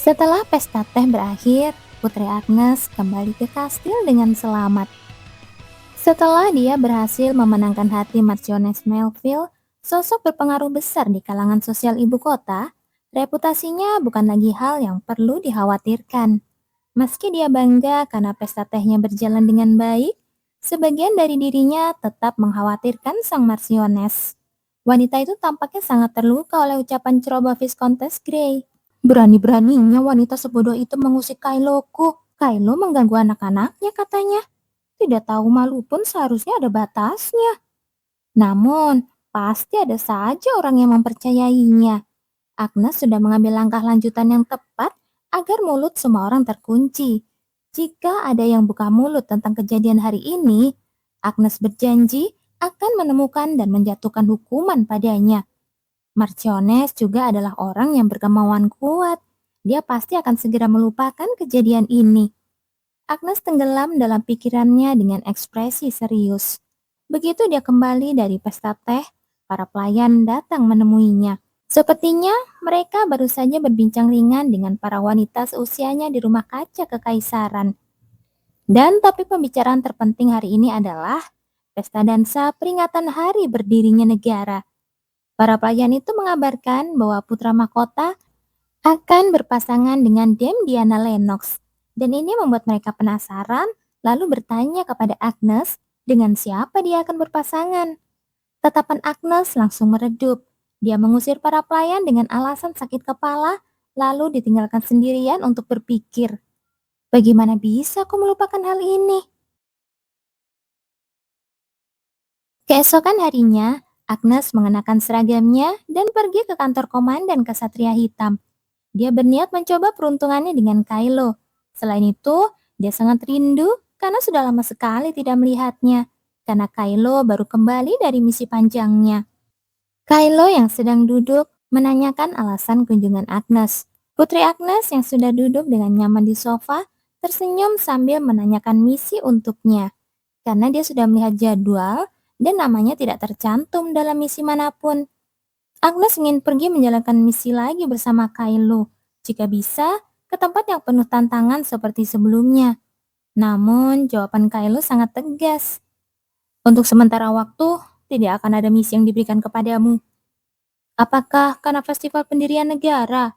Setelah pesta teh berakhir, Putri Agnes kembali ke kastil dengan selamat. Setelah dia berhasil memenangkan hati Marchioness Melville, sosok berpengaruh besar di kalangan sosial ibu kota, reputasinya bukan lagi hal yang perlu dikhawatirkan. Meski dia bangga karena pesta tehnya berjalan dengan baik, sebagian dari dirinya tetap mengkhawatirkan sang Marchioness. Wanita itu tampaknya sangat terluka oleh ucapan ceroboh Viscountess Grey. Berani-beraninya wanita sebodoh itu mengusik Kyloku. Kylo mengganggu anak-anaknya katanya. Tidak tahu malu pun seharusnya ada batasnya. Namun, pasti ada saja orang yang mempercayainya. Agnes sudah mengambil langkah lanjutan yang tepat agar mulut semua orang terkunci. Jika ada yang buka mulut tentang kejadian hari ini, Agnes berjanji akan menemukan dan menjatuhkan hukuman padanya. Marchioness juga adalah orang yang berkemauan kuat. Dia pasti akan segera melupakan kejadian ini. Agnes tenggelam dalam pikirannya dengan ekspresi serius. Begitu dia kembali dari pesta teh, para pelayan datang menemuinya. Sepertinya mereka baru saja berbincang ringan dengan para wanita seusianya di rumah kaca kekaisaran. Dan topik pembicaraan terpenting hari ini adalah pesta dansa peringatan hari berdirinya negara. Para pelayan itu mengabarkan bahwa putra mahkota akan berpasangan dengan Dame Diana Lennox. Dan ini membuat mereka penasaran, lalu bertanya kepada Agnes dengan siapa dia akan berpasangan. Tatapan Agnes langsung meredup. Dia mengusir para pelayan dengan alasan sakit kepala, lalu ditinggalkan sendirian untuk berpikir. Bagaimana bisa aku melupakan hal ini? Keesokan harinya, Agnes mengenakan seragamnya dan pergi ke kantor komandan Kesatria Hitam. Dia berniat mencoba peruntungannya dengan Kylo. Selain itu, dia sangat rindu karena sudah lama sekali tidak melihatnya, karena Kylo baru kembali dari misi panjangnya. Kylo yang sedang duduk menanyakan alasan kunjungan Agnes. Putri Agnes yang sudah duduk dengan nyaman di sofa, tersenyum sambil menanyakan misi untuknya. Karena dia sudah melihat jadwal dan namanya tidak tercantum dalam misi manapun. Agnes ingin pergi menjalankan misi lagi bersama Kylo, jika bisa ke tempat yang penuh tantangan seperti sebelumnya. Namun jawaban Kylo sangat tegas. Untuk sementara waktu, tidak akan ada misi yang diberikan kepadamu. Apakah karena festival pendirian negara?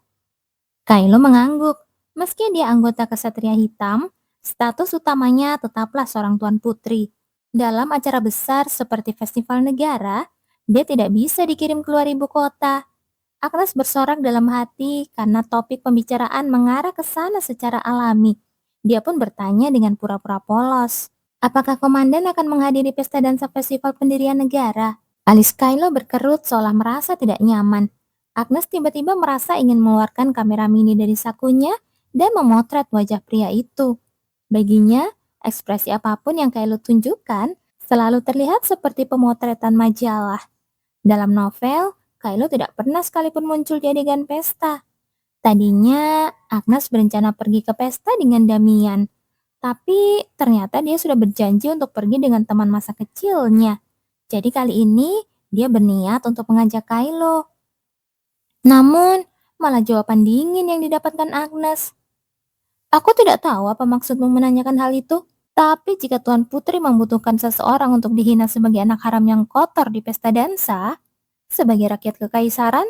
Kylo mengangguk. Meski dia anggota Kesatria Hitam, status utamanya tetaplah seorang tuan putri. Dalam acara besar seperti festival negara, dia tidak bisa dikirim keluar ibu kota. Agnes bersorak dalam hati karena topik pembicaraan mengarah ke sana secara alami. Dia pun bertanya dengan pura-pura polos. Apakah komandan akan menghadiri pesta dansa festival pendirian negara? Alis Kylo berkerut seolah merasa tidak nyaman. Agnes tiba-tiba merasa ingin mengeluarkan kamera mini dari sakunya dan memotret wajah pria itu. Baginya, ekspresi apapun yang Kylo tunjukkan selalu terlihat seperti pemotretan majalah. Dalam novel, Kylo tidak pernah sekalipun muncul di adegan pesta. Tadinya, Agnes berencana pergi ke pesta dengan Damian. Tapi ternyata dia sudah berjanji untuk pergi dengan teman masa kecilnya. Jadi kali ini, dia berniat untuk mengajak Kylo. Namun, malah jawaban dingin yang didapatkan Agnes. Aku tidak tahu apa maksudmu menanyakan hal itu. Tapi jika Tuan Putri membutuhkan seseorang untuk dihina sebagai anak haram yang kotor di pesta dansa, sebagai rakyat kekaisaran,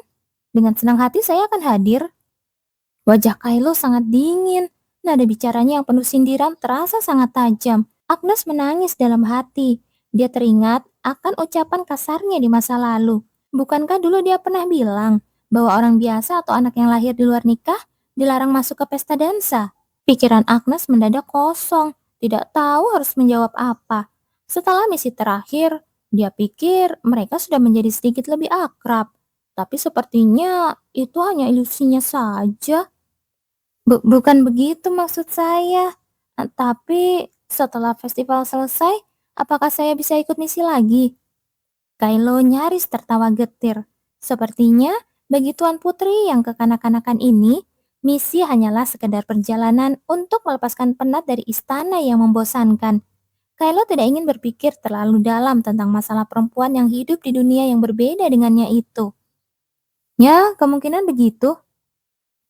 dengan senang hati saya akan hadir. Wajah Kylo sangat dingin, nada bicaranya yang penuh sindiran terasa sangat tajam. Agnes menangis dalam hati. Dia teringat akan ucapan kasarnya di masa lalu. Bukankah dulu dia pernah bilang bahwa orang biasa atau anak yang lahir di luar nikah dilarang masuk ke pesta dansa? Pikiran Agnes mendadak kosong, tidak tahu harus menjawab apa. Setelah misi terakhir, dia pikir mereka sudah menjadi sedikit lebih akrab. Tapi sepertinya itu hanya ilusinya saja. Bukan begitu maksud saya. Tapi setelah festival selesai, apakah saya bisa ikut misi lagi? Kylo nyaris tertawa getir. Sepertinya bagi Tuan Putri yang kekanak-kanakan ini, misi hanyalah sekedar perjalanan untuk melepaskan penat dari istana yang membosankan. Kylo tidak ingin berpikir terlalu dalam tentang masalah perempuan yang hidup di dunia yang berbeda dengannya itu. Ya, kemungkinan begitu.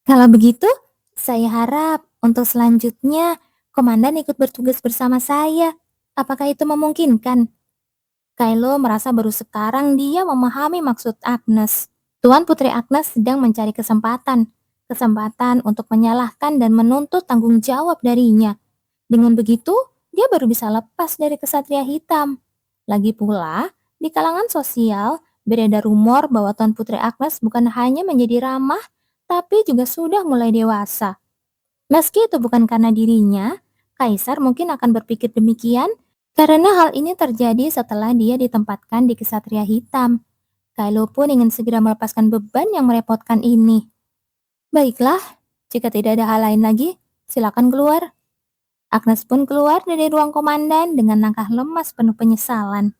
Kalau begitu, saya harap untuk selanjutnya komandan ikut bertugas bersama saya. Apakah itu memungkinkan? Kylo merasa baru sekarang dia memahami maksud Agnes. Tuan Putri Agnes sedang mencari kesempatan untuk menyalahkan dan menuntut tanggung jawab darinya. Dengan begitu, dia baru bisa lepas dari kesatria hitam. Lagi pula, di kalangan sosial, beredar rumor bahwa Tuan Putri Agnes bukan hanya menjadi ramah, tapi juga sudah mulai dewasa. Meski itu bukan karena dirinya, Kaisar mungkin akan berpikir demikian karena hal ini terjadi setelah dia ditempatkan di kesatria hitam. Kylo pun ingin segera melepaskan beban yang merepotkan ini. Baiklah, jika tidak ada hal lain lagi, silakan keluar. Agnes pun keluar dari ruang komandan dengan langkah lemas penuh penyesalan.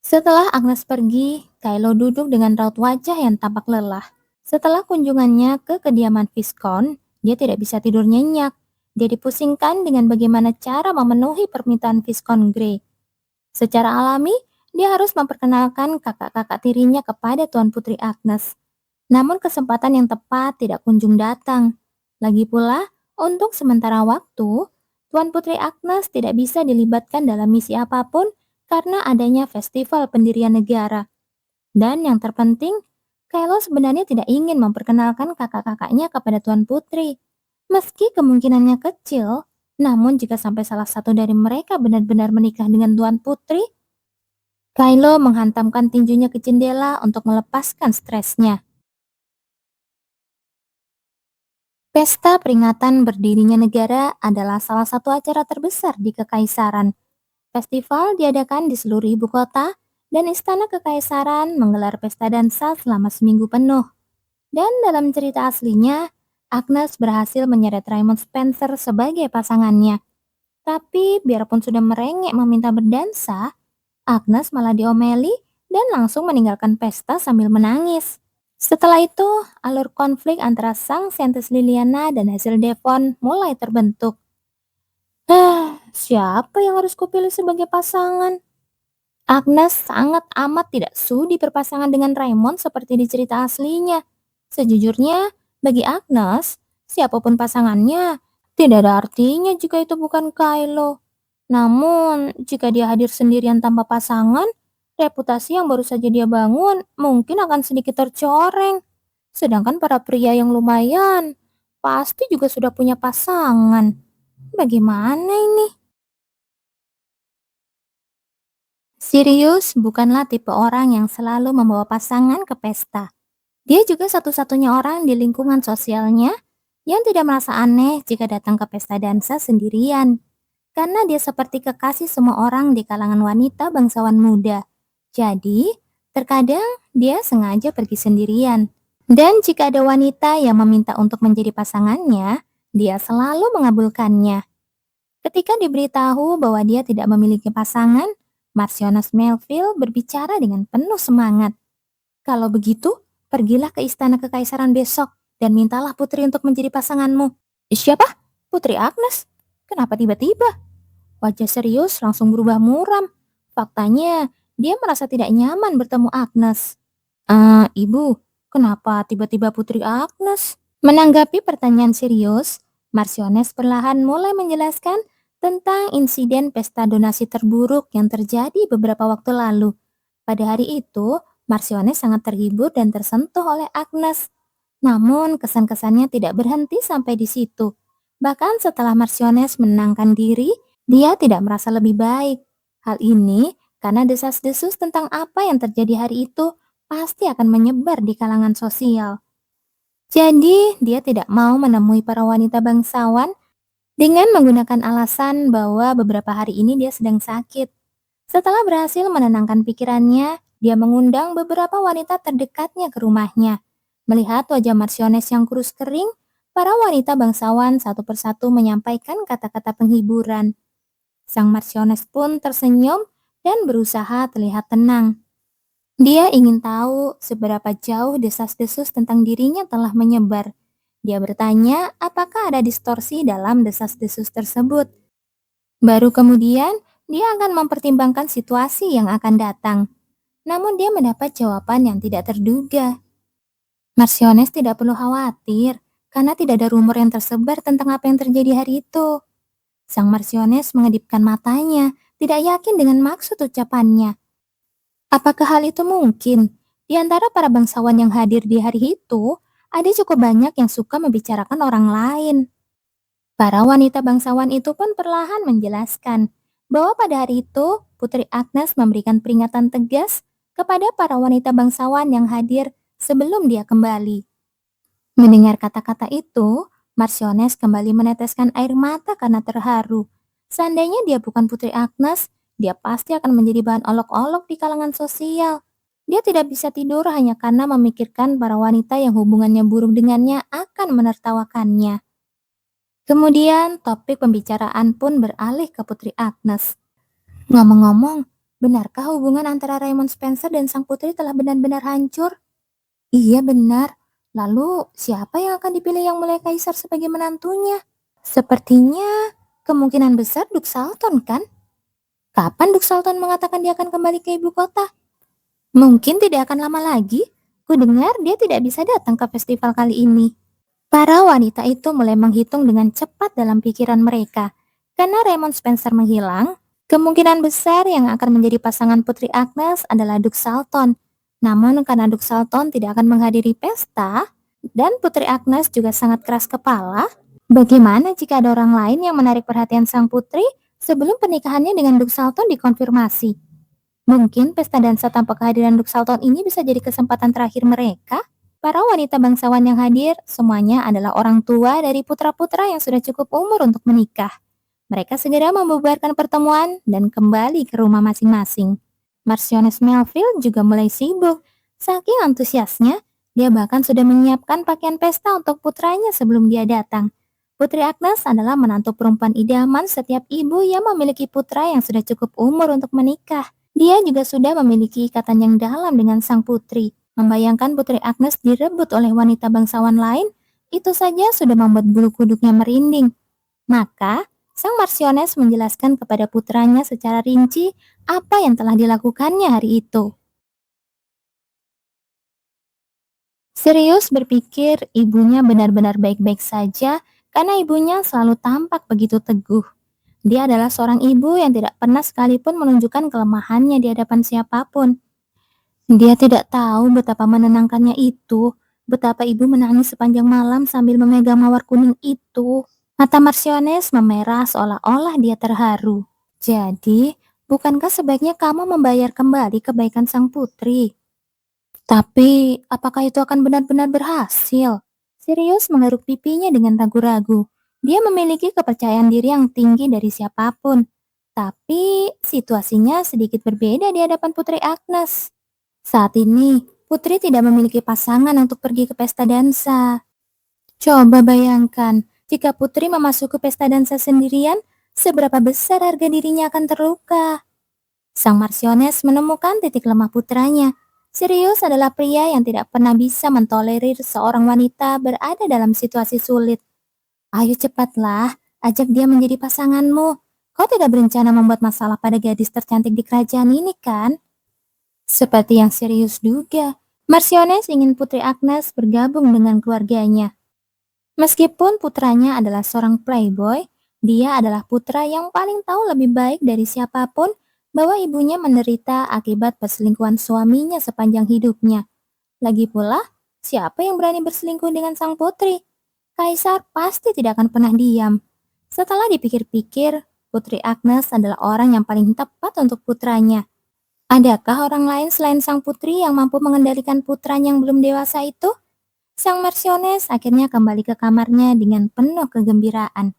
Setelah Agnes pergi, Kylo duduk dengan raut wajah yang tampak lelah. Setelah kunjungannya ke kediaman Viscount, dia tidak bisa tidur nyenyak. Dia dipusingkan dengan bagaimana cara memenuhi permintaan Viscount Grey. Secara alami, dia harus memperkenalkan kakak-kakak tirinya kepada Tuan Putri Agnes. Namun kesempatan yang tepat tidak kunjung datang. Lagi pula, untuk sementara waktu, Tuan Putri Agnes tidak bisa dilibatkan dalam misi apapun karena adanya festival pendirian negara. Dan yang terpenting, Kylo sebenarnya tidak ingin memperkenalkan kakak-kakaknya kepada Tuan Putri. Meski kemungkinannya kecil, namun jika sampai salah satu dari mereka benar-benar menikah dengan Tuan Putri, Kylo menghantamkan tinjunya ke jendela untuk melepaskan stresnya. Pesta peringatan berdirinya negara adalah salah satu acara terbesar di Kekaisaran. Festival diadakan di seluruh ibu kota dan Istana Kekaisaran menggelar pesta dansa selama seminggu penuh. Dan dalam cerita aslinya, Agnes berhasil menyeret Raymond Spencer sebagai pasangannya. Tapi biarpun sudah merengek meminta berdansa, Agnes malah diomeli dan langsung meninggalkan pesta sambil menangis. Setelah itu, alur konflik antara sang saintis Liliana dan Hazel Devon mulai terbentuk. Siapa yang harus kupilih sebagai pasangan? Agnes sangat amat tidak sudi berpasangan dengan Raymond seperti di cerita aslinya. Sejujurnya, bagi Agnes, siapapun pasangannya, tidak ada artinya jika itu bukan Kylo. Namun, jika dia hadir sendirian tanpa pasangan, reputasi yang baru saja dia bangun mungkin akan sedikit tercoreng. Sedangkan para pria yang lumayan, pasti juga sudah punya pasangan. Bagaimana ini? Sirius bukanlah tipe orang yang selalu membawa pasangan ke pesta. Dia juga satu-satunya orang di lingkungan sosialnya yang tidak merasa aneh jika datang ke pesta dansa sendirian. Karena dia seperti kekasih semua orang di kalangan wanita bangsawan muda. Jadi, terkadang dia sengaja pergi sendirian. Dan jika ada wanita yang meminta untuk menjadi pasangannya, dia selalu mengabulkannya. Ketika diberitahu bahwa dia tidak memiliki pasangan, Marcionus Melville berbicara dengan penuh semangat. Kalau begitu, pergilah ke istana kekaisaran besok dan mintalah putri untuk menjadi pasanganmu. Siapa? Putri Agnes? Kenapa tiba-tiba? Wajah serius langsung berubah muram. Faktanya, dia merasa tidak nyaman bertemu Agnes. Ibu, kenapa tiba-tiba Putri Agnes? Menanggapi pertanyaan serius, Marciones perlahan mulai menjelaskan tentang insiden pesta donasi terburuk yang terjadi beberapa waktu lalu. Pada hari itu, Marciones sangat terhibur dan tersentuh oleh Agnes. Namun, kesan-kesannya tidak berhenti sampai di situ. Bahkan setelah Marciones menenangkan diri, dia tidak merasa lebih baik. Hal ini karena desas-desus tentang apa yang terjadi hari itu pasti akan menyebar di kalangan sosial. Jadi, dia tidak mau menemui para wanita bangsawan dengan menggunakan alasan bahwa beberapa hari ini dia sedang sakit. Setelah berhasil menenangkan pikirannya, dia mengundang beberapa wanita terdekatnya ke rumahnya. Melihat wajah Marciones yang kurus kering, para wanita bangsawan satu persatu menyampaikan kata-kata penghiburan. Sang Marciones pun tersenyum dan berusaha terlihat tenang. Dia ingin tahu seberapa jauh desas-desus tentang dirinya telah menyebar. Dia bertanya apakah ada distorsi dalam desas-desus tersebut. Baru kemudian, dia akan mempertimbangkan situasi yang akan datang. Namun dia mendapat jawaban yang tidak terduga. Marsiones tidak perlu khawatir, karena tidak ada rumor yang tersebar tentang apa yang terjadi hari itu. Sang Marsiones mengedipkan matanya, tidak yakin dengan maksud ucapannya. Apakah hal itu mungkin? Di antara para bangsawan yang hadir di hari itu, ada cukup banyak yang suka membicarakan orang lain. Para wanita bangsawan itu pun perlahan menjelaskan bahwa pada hari itu Putri Agnes memberikan peringatan tegas kepada para wanita bangsawan yang hadir sebelum dia kembali. Mendengar kata-kata itu, Marsiones kembali meneteskan air mata karena terharu. Seandainya dia bukan Putri Agnes, dia pasti akan menjadi bahan olok-olok di kalangan sosial. Dia tidak bisa tidur hanya karena memikirkan para wanita yang hubungannya buruk dengannya akan menertawakannya. Kemudian topik pembicaraan pun beralih ke Putri Agnes. Ngomong-ngomong, benarkah hubungan antara Raymond Spencer dan sang putri telah benar-benar hancur? Iya benar. Lalu siapa yang akan dipilih yang mulai kaisar sebagai menantunya? Sepertinya kemungkinan besar Duk Salton kan? Kapan Duk Salton mengatakan dia akan kembali ke ibu kota? Mungkin tidak akan lama lagi. Ku dengar dia tidak bisa datang ke festival kali ini. Para wanita itu mulai menghitung dengan cepat dalam pikiran mereka. Karena Raymond Spencer menghilang, kemungkinan besar yang akan menjadi pasangan Putri Agnes adalah Duk Salton. Namun karena Duk Salton tidak akan menghadiri pesta, dan Putri Agnes juga sangat keras kepala, bagaimana jika ada orang lain yang menarik perhatian sang putri sebelum pernikahannya dengan Duk Salton dikonfirmasi? Mungkin pesta dansa tanpa kehadiran Duk Salton ini bisa jadi kesempatan terakhir mereka. Para wanita bangsawan yang hadir semuanya adalah orang tua dari putra-putra yang sudah cukup umur untuk menikah. Mereka segera membubarkan pertemuan dan kembali ke rumah masing-masing. Marsiones Melville juga mulai sibuk. Saking antusiasnya, dia bahkan sudah menyiapkan pakaian pesta untuk putranya sebelum dia datang. Putri Agnes adalah menantu perempuan idaman setiap ibu yang memiliki putra yang sudah cukup umur untuk menikah. Dia juga sudah memiliki ikatan yang dalam dengan sang putri. Membayangkan Putri Agnes direbut oleh wanita bangsawan lain, itu saja sudah membuat bulu kuduknya merinding. Maka, sang Marsiones menjelaskan kepada putranya secara rinci apa yang telah dilakukannya hari itu. Serius berpikir ibunya benar-benar baik-baik saja karena ibunya selalu tampak begitu teguh. Dia adalah seorang ibu yang tidak pernah sekalipun menunjukkan kelemahannya di hadapan siapapun. Dia tidak tahu betapa menenangkannya itu, betapa ibu menangis sepanjang malam sambil memegang mawar kuning itu. Mata Marsiones memerah seolah-olah dia terharu. Jadi, bukankah sebaiknya kamu membayar kembali kebaikan sang putri? Tapi, apakah itu akan benar-benar berhasil? Sirius mengeruk pipinya dengan ragu-ragu. Dia memiliki kepercayaan diri yang tinggi dari siapapun. Tapi, situasinya sedikit berbeda di hadapan Putri Agnes. Saat ini, Putri tidak memiliki pasangan untuk pergi ke pesta dansa. Coba bayangkan, jika Putri memasuki pesta dansa sendirian, seberapa besar harga dirinya akan terluka. Sang Marsiones menemukan titik lemah putranya. Sirius adalah pria yang tidak pernah bisa mentolerir seorang wanita berada dalam situasi sulit. Ayo cepatlah, ajak dia menjadi pasanganmu. Kau tidak berencana membuat masalah pada gadis tercantik di kerajaan ini kan? Seperti yang Sirius duga, Marsiones ingin Putri Agnes bergabung dengan keluarganya. Meskipun putranya adalah seorang playboy, dia adalah putra yang paling tahu lebih baik dari siapapun bahwa ibunya menderita akibat perselingkuhan suaminya sepanjang hidupnya. Lagi pula, siapa yang berani berselingkuh dengan sang putri? Kaisar pasti tidak akan pernah diam. Setelah dipikir-pikir, Putri Agnes adalah orang yang paling tepat untuk putranya. Adakah orang lain selain sang putri yang mampu mengendalikan putranya yang belum dewasa itu? Sang Marsiones akhirnya kembali ke kamarnya dengan penuh kegembiraan.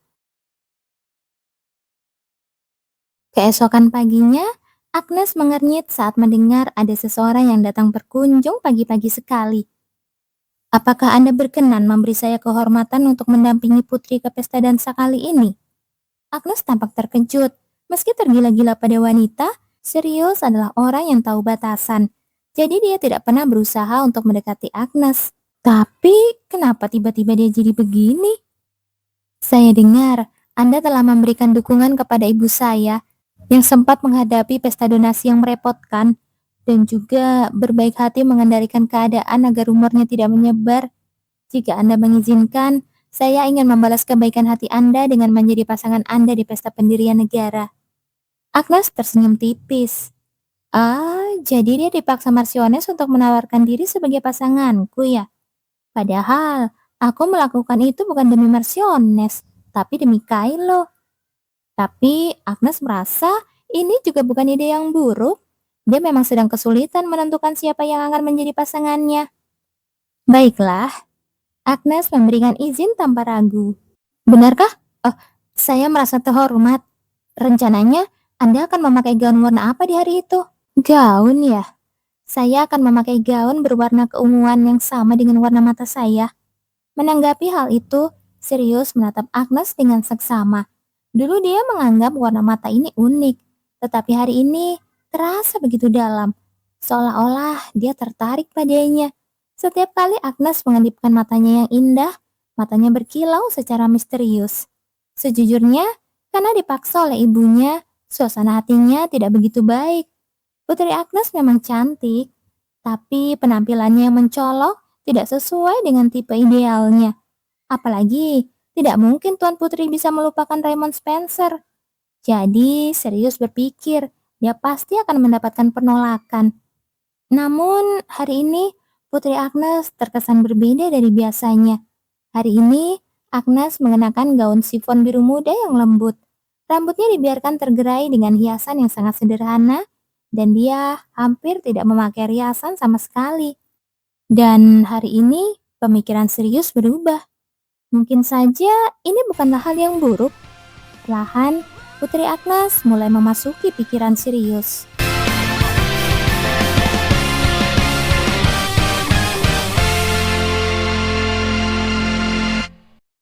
Keesokan paginya, Agnes mengernyit saat mendengar ada seseorang yang datang berkunjung pagi-pagi sekali. Apakah Anda berkenan memberi saya kehormatan untuk mendampingi putri ke pesta dansa kali ini? Agnes tampak terkejut. Meski tergila-gila pada wanita, Sirius adalah orang yang tahu batasan. Jadi dia tidak pernah berusaha untuk mendekati Agnes. Tapi kenapa tiba-tiba dia jadi begini? Saya dengar Anda telah memberikan dukungan kepada ibu saya yang sempat menghadapi pesta donasi yang merepotkan dan juga berbaik hati mengendalikan keadaan agar rumornya tidak menyebar. Jika Anda mengizinkan, saya ingin membalas kebaikan hati Anda dengan menjadi pasangan Anda di pesta pendirian negara. Agnes tersenyum tipis. Ah, jadi dia dipaksa Marsiones untuk menawarkan diri sebagai pasanganku ya? Padahal, aku melakukan itu bukan demi Marsiones, tapi demi Kylo. Tapi Agnes merasa ini juga bukan ide yang buruk. Dia memang sedang kesulitan menentukan siapa yang akan menjadi pasangannya. Baiklah, Agnes memberikan izin tanpa ragu. Benarkah? Oh, saya merasa terhormat. Rencananya, Anda akan memakai gaun warna apa di hari itu? Gaun ya? Saya akan memakai gaun berwarna keunguan yang sama dengan warna mata saya. Menanggapi hal itu, Sirius menatap Agnes dengan seksama. Dulu dia menganggap warna mata ini unik, tetapi hari ini terasa begitu dalam. Seolah-olah dia tertarik padanya. Setiap kali Agnes mengedipkan matanya yang indah, matanya berkilau secara misterius. Sejujurnya, karena dipaksa oleh ibunya, suasana hatinya tidak begitu baik. Putri Agnes memang cantik, tapi penampilannya yang mencolok tidak sesuai dengan tipe idealnya. Apalagi, tidak mungkin Tuan Putri bisa melupakan Raymond Spencer. Jadi, serius berpikir, dia pasti akan mendapatkan penolakan. Namun, hari ini Putri Agnes terkesan berbeda dari biasanya. Hari ini, Agnes mengenakan gaun sifon biru muda yang lembut. Rambutnya dibiarkan tergerai dengan hiasan yang sangat sederhana, dan dia hampir tidak memakai riasan sama sekali. Dan hari ini, pemikiran serius berubah. Mungkin saja ini bukanlah hal yang buruk. Perlahan, Putri Agnes mulai memasuki pikiran serius.